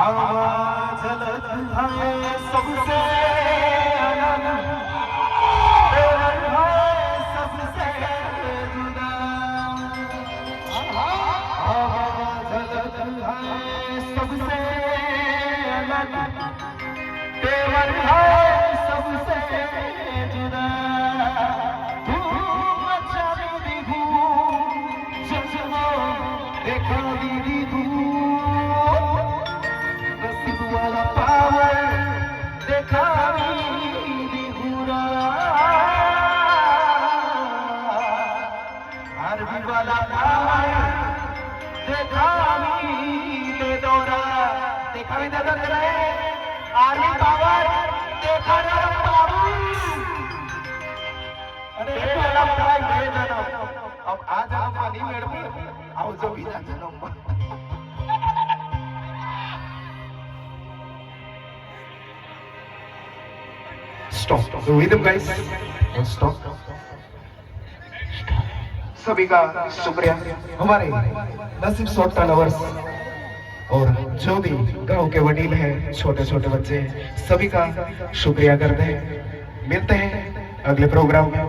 आवाज अलग है सबसे अलग, तेरा है सबसे जुदा। आवाज अलग है सबसे अलग, तेरा है सबसे जुदा। धूम मचाने दी धूम, जज्बा देखा दी धूम, नसीब वाला पावर देखा दी पूरा, आर्मी वाला पावर देखा दे दौरा, देखा भी दादा दे रहे आर्मी पावर देखा ना बाबू। अरे वाला पावर ये जाना अब आ जाओ पानी मेड़ में आओ जो भी जा जन्म Stop. The rhythm, guys. Stop. सभी का शुक्रिया हमारे नसीब सोटा लवर्स और जो भी गांव के वडील हैं, छोटे छोटे बच्चे हैं, सभी का शुक्रिया करते हैं। मिलते हैं अगले प्रोग्राम में,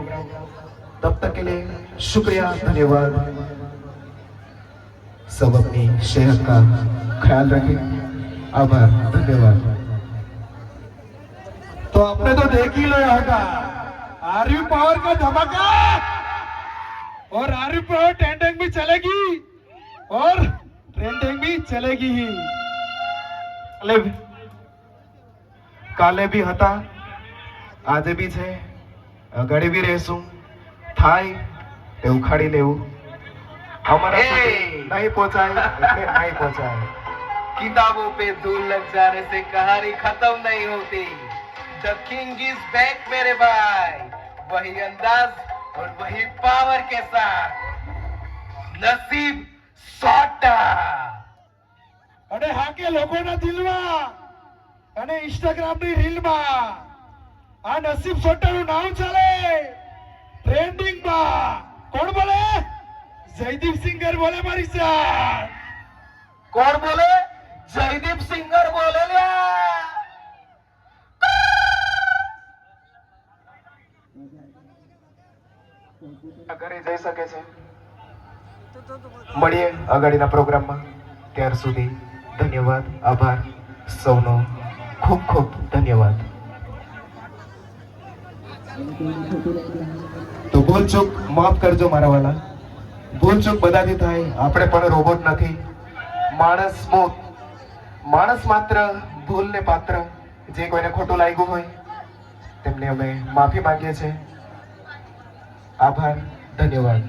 तब तक के लिए शुक्रिया, धन्यवाद। सब अपनी सेहत का ख्याल रखें। आभार, धन्यवाद। तो आपने तो देख ही लो यहाँ का आर्मी पावर का धमाका, और आर्मी पावर ट्रेंडिंग भी चलेगी और ट्रेंडिंग भी चलेगी ही। કાલે બી હતા, આજે બી છે, આગળ બી રહેશું। થાય તે ઉખાડી લેવું, અમારા નહીં પહોંચાય એટલે નહીં પહોંચાય। किताबों पे धूल लग जाने से कहानी खत्म नहीं होती। द किंग इज बैक मेरे भाई, वही अंदाज और वही पावर के साथ नसीब सोटा। અને હા કે લોકોના દિલમાં અને ઇન્સ્ટાગ્રામની રીલમાં આ નસીબ સોટાનું નામ ચાલે ટ્રેન્ડિંગમાં। કોણ બોલે? જયદીપ સિંગર બોલે મારી સાથ। कौन बोले? जयदीप सिंगर बोले ल्या। ઘરે જઈ શકે છે। મળીએ આગળના પ્રોગ્રામમાં, ત્યાર સુધી ધન્યવાદ, આભાર સૌનો ખૂબ ખૂબ ધન્યવાદ। તો ભૂલચૂક માફ કરજો મારા વાલા, ભૂલચૂક બધાથી થાય, આપણે પણ રોબોટ નથી। માણસ માત્ર ભૂલને પાત્ર, જે કોઈને ખોટું લાગ્યું હોય તેમને અમે માફી માંગીએ છીએ। આભાર, ધન્યવાદ।